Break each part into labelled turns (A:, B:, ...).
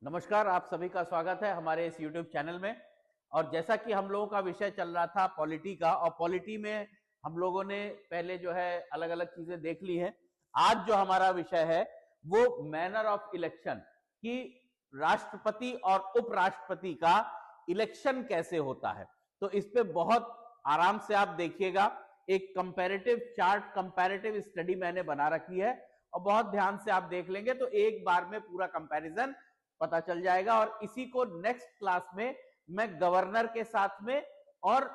A: नमस्कार, आप सभी का स्वागत है हमारे इस YouTube चैनल में। और जैसा कि हम लोगों का विषय चल रहा था पॉलिटी का, और पॉलिटी में हम लोगों ने पहले जो है अलग अलग चीजें देख ली हैं। आज जो हमारा विषय है वो मैनर ऑफ इलेक्शन, कि राष्ट्रपति और उपराष्ट्रपति का इलेक्शन कैसे होता है। तो इस पे बहुत आराम से आप देखिएगा, एक कंपैरेटिव चार्ट, कंपैरेटिव स्टडी मैंने बना रखी है, और बहुत ध्यान से आप देख लेंगे तो एक बार में पूरा कंपैरिजन पता चल जाएगा। और इसी को नेक्स्ट क्लास में मैं गवर्नर के साथ में और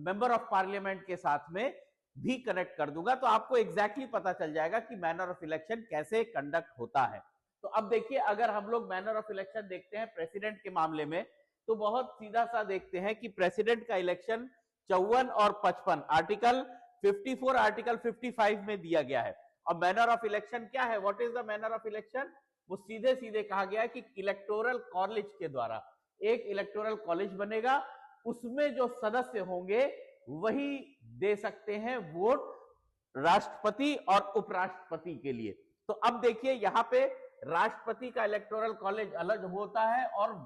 A: मेंबर ऑफ पार्लियामेंट के साथ में भी कनेक्ट कर दूंगा, तो आपको एग्जैक्टली पता चल जाएगा कि मैनर ऑफ इलेक्शन कैसे कंडक्ट होता है। तो अब देखिए, अगर हम लोग मैनर ऑफ इलेक्शन देखते हैं प्रेसिडेंट के मामले में, तो बहुत सीधा सा देखते हैं कि प्रेसिडेंट का इलेक्शन 54 और 55 आर्टिकल 54 आर्टिकल 55 में दिया गया है। और मैनर ऑफ इलेक्शन क्या है, what is the manner of election, वो सीधे सीधे कहा गया है कि इलेक्टोरल कॉलेज के द्वारा एक इलेक्टोरल कॉलेज बनेगा, उसमें जो सदस्य होंगे वही दे सकते हैं वोट राष्ट्रपति और उपराष्ट्रपति के लिए। तो अब देखिए, यहां पे राष्ट्रपति का इलेक्टोरल कॉलेज अलग होता है, और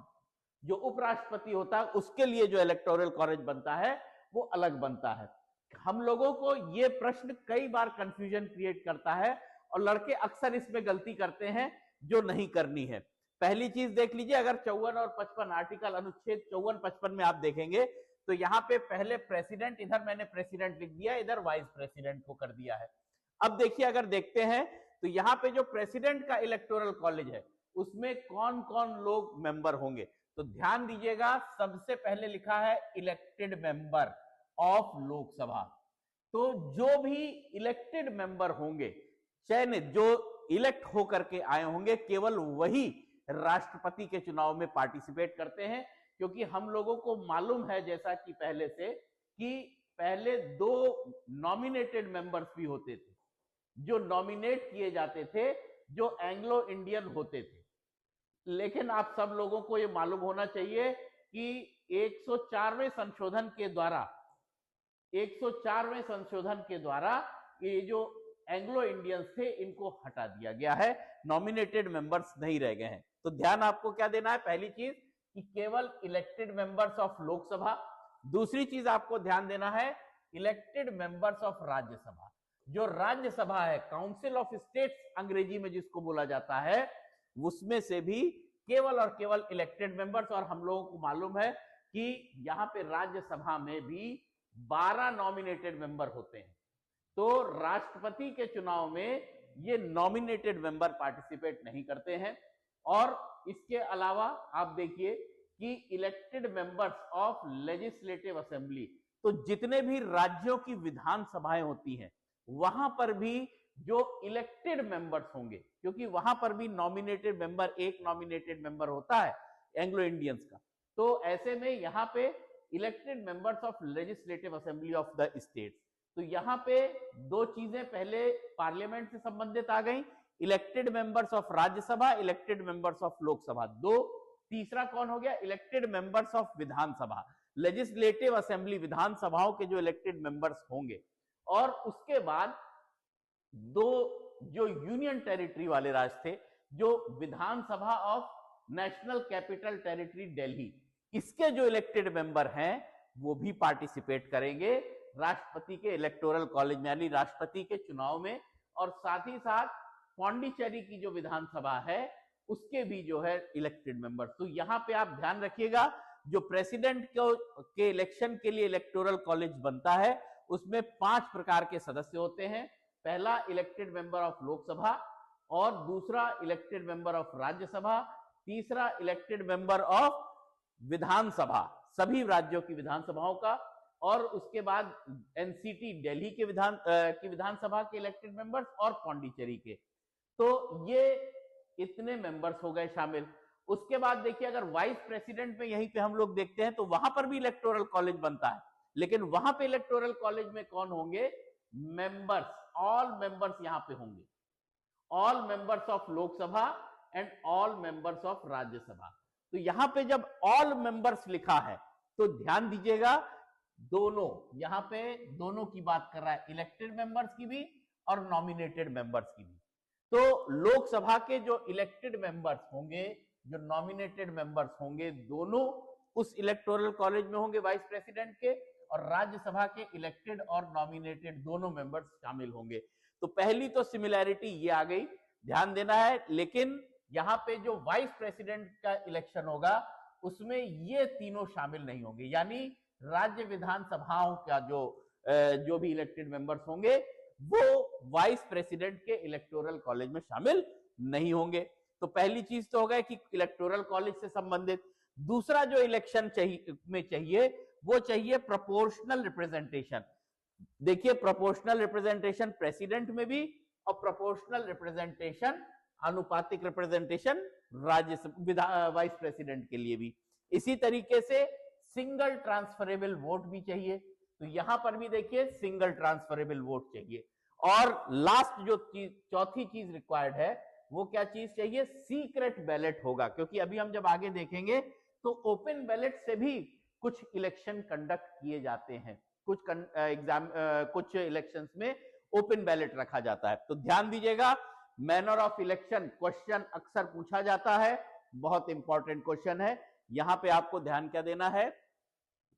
A: जो उपराष्ट्रपति होता है उसके लिए जो इलेक्टोरल कॉलेज बनता है वो अलग बनता है। हम लोगों को ये प्रश्न कई बार कंफ्यूजन क्रिएट करता है, और लड़के अक्सर इसमें गलती करते हैं जो नहीं करनी है। पहली चीज देख लीजिए, अगर 54 और 55 आर्टिकल अनुच्छेद 54-55 में आप देखेंगे तो यहाँ पे पहले प्रेसिडेंट, इधर मैंने प्रेसिडेंट लिख दिया, इधर वाइस प्रेसिडेंट को कर दिया है। अब देखिए, अगर देखते हैं तो यहाँ पे जो प्रेसिडेंट का इलेक्टोरल कॉलेज है उसमें कौन कौन लोग मेंबर होंगे, तो ध्यान दीजिएगा, सबसे पहले लिखा है इलेक्टेड मेंबर ऑफ लोकसभा। तो जो भी इलेक्टेड मेंबर होंगे, चयनित जो इलेक्ट होकर के आए होंगे, केवल वही राष्ट्रपति के चुनाव में पार्टिसिपेट करते हैं। क्योंकि हम लोगों को मालूम है, जैसा कि पहले से, कि पहले दो नॉमिनेटेड मेंबर्स भी होते थे, जो नॉमिनेट किए जाते थे, जो एंग्लो इंडियन होते थे। लेकिन आप सब लोगों को यह मालूम होना चाहिए कि 104वें संशोधन के द्वारा 104वें संशोधन के द्वारा ये जो एंग्लो इंडियंस थे इनको हटा दिया गया है, नॉमिनेटेड मेंबर्स नहीं रह गए हैं। तो ध्यान आपको क्या देना है, पहली चीज कि केवल इलेक्टेड मेंबर्स ऑफ लोकसभा। दूसरी चीज आपको ध्यान देना है, इलेक्टेड मेंबर्स ऑफ राज्यसभा। जो राज्यसभा है, काउंसिल ऑफ स्टेट्स अंग्रेजी में जिसको बोला जाता है, उसमें से भी केवल और केवल इलेक्टेड मेंबर्स। और हम लोगों को मालूम है कि यहां पे राज्यसभा में भी 12 नॉमिनेटेड मेंबर होते हैं। तो राष्ट्रपति के चुनाव में ये नॉमिनेटेड मेंबर पार्टिसिपेट नहीं करते हैं। और इसके अलावा आप देखिए कि elected members of legislative assembly, तो जितने भी राज्यों की विधानसभाएं होती हैं वहां पर भी जो इलेक्टेड मेंबर्स होंगे, क्योंकि वहां पर भी नॉमिनेटेड मेंबर, एक नॉमिनेटेड मेंबर होता है एंग्लो इंडियंस का। तो ऐसे में यहां पे elected members of legislative assembly of the states. तो यहां पे दो चीजें पहले पार्लियामेंट से संबंधित आ गई, elected members of Rajya Sabha, elected members of Lok Sabha, दो। तीसरा कौन हो गया, elected members of Vidhan Sabha, legislative assembly, विधानसभाओं के जो इलेक्टेड मेंबर्स होंगे। और उसके बाद दो जो यूनियन टेरिटरी वाले राज्य थे, जो विधानसभा of national capital territory Delhi, इसके जो इलेक्टेड मेंबर हैं वो भी पार्टिसिपेट करेंगे राष्ट्रपति के इलेक्टोरल कॉलेज में, यानी राष्ट्रपति के चुनाव में। और साथ ही साथ पौंडीचेरी की जो विधानसभा है उसके भी जो है इलेक्टेड मेंबर। तो यहां पे आप ध्यान रखिएगा, जो प्रेसिडेंट के इलेक्शन के लिए इलेक्टोरल कॉलेज बनता है उसमें 5 प्रकार के सदस्य होते हैं। पहला इलेक्टेड मेंबर ऑफ लोकसभा, और दूसरा इलेक्टेड मेंबर ऑफ राज्यसभा, तीसरा इलेक्टेड मेंबर ऑफ विधानसभा, सभी राज्यों की विधानसभाओं का, और उसके बाद एनसीटी दिल्ली के विधानसभा के इलेक्टेड मेंबर्स, और पौंडीचेरी के। तो ये इतने मेंबर्स हो गए शामिल। उसके बाद देखिए, अगर वाइस प्रेसिडेंट में यहीं पे हम लोग देखते हैं तो वहां पर भी इलेक्टोरल कॉलेज बनता है, लेकिन वहां पे इलेक्टोरल कॉलेज में कौन होंगे, मेंबर्स, ऑल मेंबर्स यहां पे होंगे, all members of Lok Sabha and all members of Rajya Sabha. तो यहां पे जब ऑल मेंबर्स लिखा है तो ध्यान दीजिएगा, दोनों यहां पे दोनों की बात कर रहा है, इलेक्टेड मेंबर्स की भी और नॉमिनेटेड मेंबर्स की भी। तो लोकसभा के जो इलेक्टेड मेंबर्स होंगे जो नॉमिनेटेड मेंबर्स होंगे दोनों उस इलेक्टोरल कॉलेज में होंगे वाइस प्रेसिडेंट के, और राज्यसभा के इलेक्टेड और नॉमिनेटेड दोनों मेंबर्स शामिल होंगे। तो पहली तो सिमिलैरिटी ये आ गई, ध्यान देना है। लेकिन यहाँ पे जो वाइस प्रेसिडेंट का इलेक्शन होगा उसमें ये तीनों शामिल नहीं होंगे, यानी राज्य विधानसभाओं का जो भी इलेक्टेड मेंबर्स होंगे वो वाइस प्रेसिडेंट के इलेक्टोरल कॉलेज में शामिल नहीं होंगे। तो पहली चीज तो हो गया कि इलेक्टोरल कॉलेज से संबंधित। दूसरा जो इलेक्शन चाहिए वो चाहिए प्रोपोर्शनल रिप्रेजेंटेशन। देखिए, प्रोपोर्शनल रिप्रेजेंटेशन प्रेसिडेंट में भी और प्रोपोर्शनल रिप्रेजेंटेशन आनुपातिक रिप्रेजेंटेशन वाइस प्रेसिडेंट के लिए भी। इसी तरीके से सिंगल ट्रांसफरेबल वोट भी चाहिए, तो यहां पर भी देखिए सिंगल ट्रांसफरेबल वोट चाहिए। और लास्ट जो चौथी चीज रिक्वायर्ड है वो क्या चीज चाहिए, सीक्रेट बैलेट होगा, क्योंकि अभी हम जब आगे देखेंगे तो ओपन बैलेट से भी कुछ इलेक्शन कंडक्ट किए जाते हैं, कुछ इलेक्शंस में ओपन बैलेट रखा जाता है। तो ध्यान दीजिएगा, मैनर ऑफ इलेक्शन क्वेश्चन अक्सर पूछा जाता है, बहुत इंपॉर्टेंट क्वेश्चन है। यहां पे आपको ध्यान क्या देना है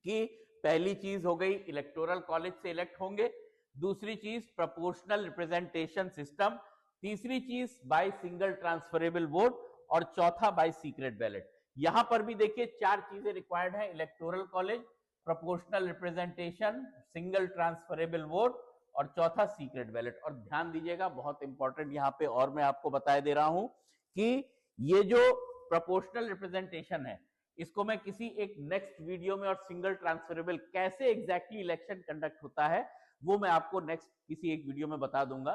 A: कि पहली चीज हो गई इलेक्टोरल कॉलेज से इलेक्ट होंगे, दूसरी चीज प्रोपोर्शनल रिप्रेजेंटेशन सिस्टम, तीसरी चीज बाय सिंगल ट्रांसफरेबल वोट, और चौथा बाय सीक्रेट बैलेट। यहां पर भी देखिए चार चीजें रिक्वायर्ड है, electoral college, proportional representation, single transferable vote, और चौथा सीक्रेट बैलेट। और ध्यान दीजिएगा, बहुत इंपॉर्टेंट यहां पे और मैं आपको बता दे रहा हूं कि ये जो प्रोपोर्शनल रिप्रेजेंटेशन है इसको मैं किसी एक नेक्स्ट वीडियो में, और सिंगल ट्रांसफरेबल कैसे एग्जैक्टली इलेक्शन कंडक्ट होता है वो मैं आपको नेक्स्ट किसी एक वीडियो में बता दूंगा।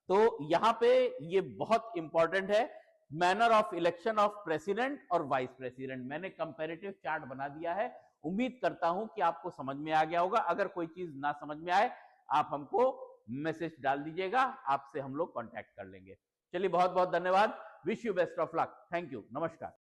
A: तो यहां पे ये बहुत इंपॉर्टेंट है, manner of election of president और वाइस प्रेसिडेंट। मैंने कंपैरेटिव चार्ट बना दिया है, उम्मीद करता हूं कि आपको समझ में आ गया होगा। अगर कोई चीज ना समझ में आए आप हमको मैसेज डाल दीजिएगा, आपसे हम लोग कांटेक्ट कर लेंगे। चलिए, बहुत बहुत धन्यवाद, wish you best of luck, thank you, नमस्कार।